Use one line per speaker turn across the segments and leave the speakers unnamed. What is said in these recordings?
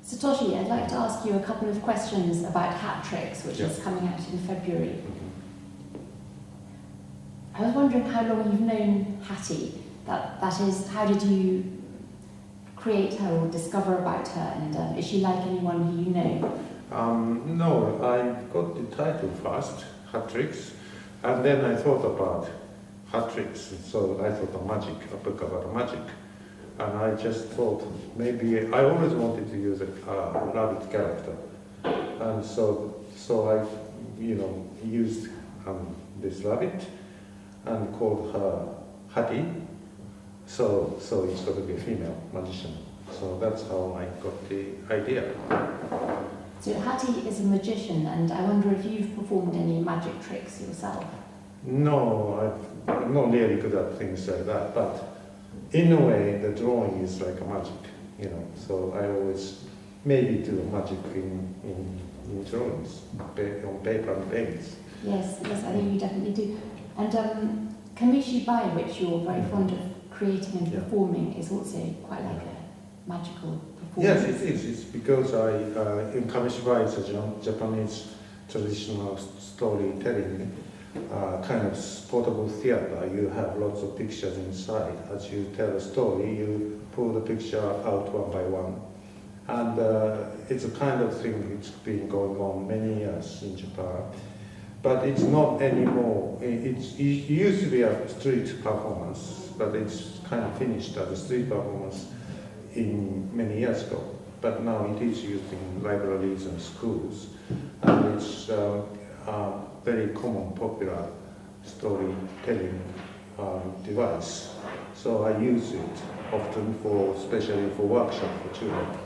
Satoshi, I'd like to ask you a couple of questions about Hat Tricks, which is coming out in February. I was wondering how long you've known Hattie. That is, how did you create her or discover about her, and is she like anyone who you know?
No, I got the title first, Hat Tricks, and then I thought about Hat Tricks, so I thought of magic, a book about magic. And I just thought, maybe, I always wanted to use a rabbit character. And so I, used this rabbit and called her Hattie. So it's going to be a female magician. So that's how I got the idea.
So Hattie is a magician, and I wonder if you've performed any magic tricks yourself?
No, I'm not really good at things like that, but in a way, the drawing is like a magic, so I always maybe do magic in drawings, on paper and paints.
Yes, I think you definitely do. And Kamishibai, which you're very fond of creating and performing, is also quite like a magical performance.
Yes, it is. It's because in Kamishibai, it's a Japanese traditional storytelling kind of portable theater. You have lots of pictures inside. As you tell a story, you pull the picture out one by one. And it's a kind of thing that's been going on many years in Japan. But it's not anymore. It used to be a street performance, but it's kind of finished as a street performance in many years ago. But now it is used in libraries and schools. And it's very common, popular storytelling device. So I use it often especially for workshops for children.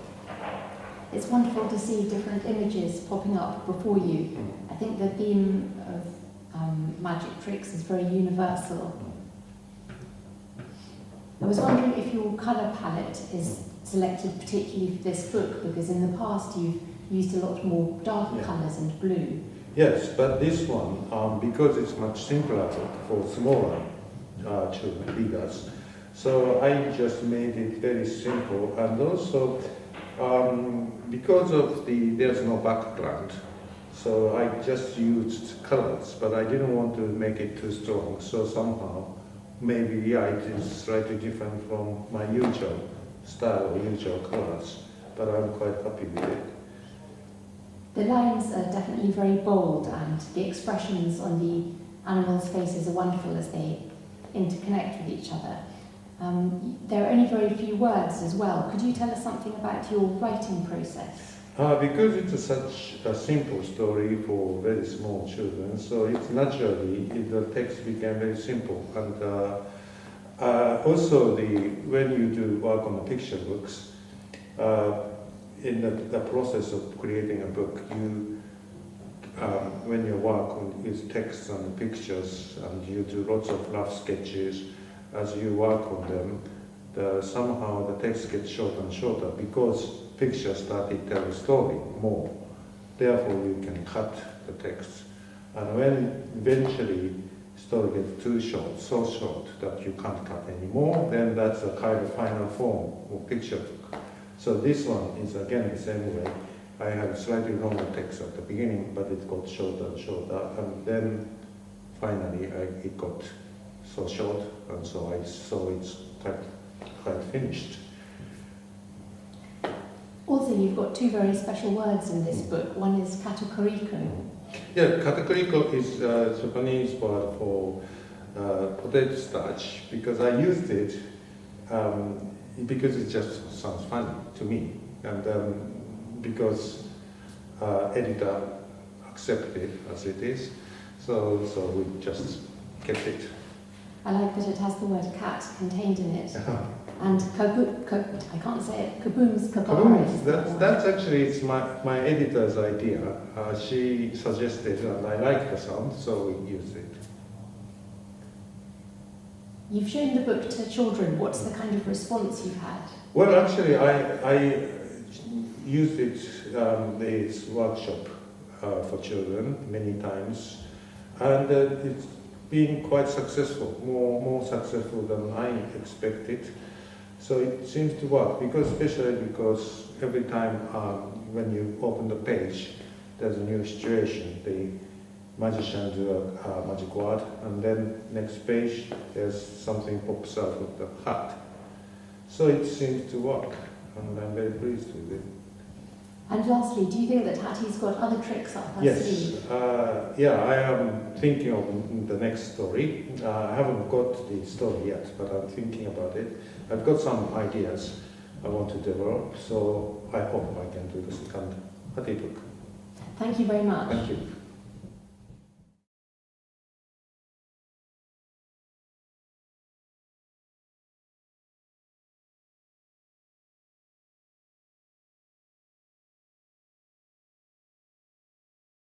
It's wonderful to see different images popping up before you. I think the theme of magic tricks is very universal. I was wondering if your colour palette is selected particularly for this book, because in the past you've used a lot more darker colours and blue.
Yes, but this one, because it's much simpler for smaller children, beginners, so I just made it very simple, and also because of there's no background, so I just used colors, but I didn't want to make it too strong, so somehow maybe it is slightly different from my usual style or usual colors, but I'm quite happy with it.
The lines are definitely very bold, and the expressions on the animals' faces are wonderful as they interconnect with each other. There are only very few words as well. Could you tell us something about your writing process?
Because it's such a simple story for very small children, so it's naturally, the text became very simple. And also, when you do work on the picture books, in the process of creating a book, when you work with text and pictures, and you do lots of rough sketches, as you work on them, somehow the text gets shorter and shorter because pictures started to tell the story more. Therefore, you can cut the text. And when eventually story gets too short, so short that you can't cut anymore, then that's a kind of final form of picture book. So this one is again the same way. I have slightly longer text at the beginning, but it got shorter and shorter, and then finally it got so short, and so it's quite finished.
Also, you've got two very special words in this book. One is katakuriko.
Yeah, katakuriko is a Japanese word for potato starch, because I used it because it just sounds funny to me, and because editor accepted it as it is, so we just kept it.
I like that it has the word cat contained in it. And I can't say it, kaboom's kabara.
That's actually, it's my editor's idea. She suggested, and I like the sound, so we used it.
You've shown the book to children. What's the kind of response you've had?
Well, actually, I used it this workshop for children many times, and it's been quite successful, more successful than I expected. So it seems to work, especially because every time when you open the page, there's a new situation. The magician do a magic word, and then next page, there's something pops out of the hat. So it seems to work, and I'm very pleased with it.
And lastly, do you think that Hattie's got other tricks up her
Yes,
sleeve?
yeah, I am thinking of the next story. I haven't got the story yet, but I'm thinking about it. I've got some ideas I want to develop, so I hope I can do the second Hattie book.
Thank you very much.
Thank you.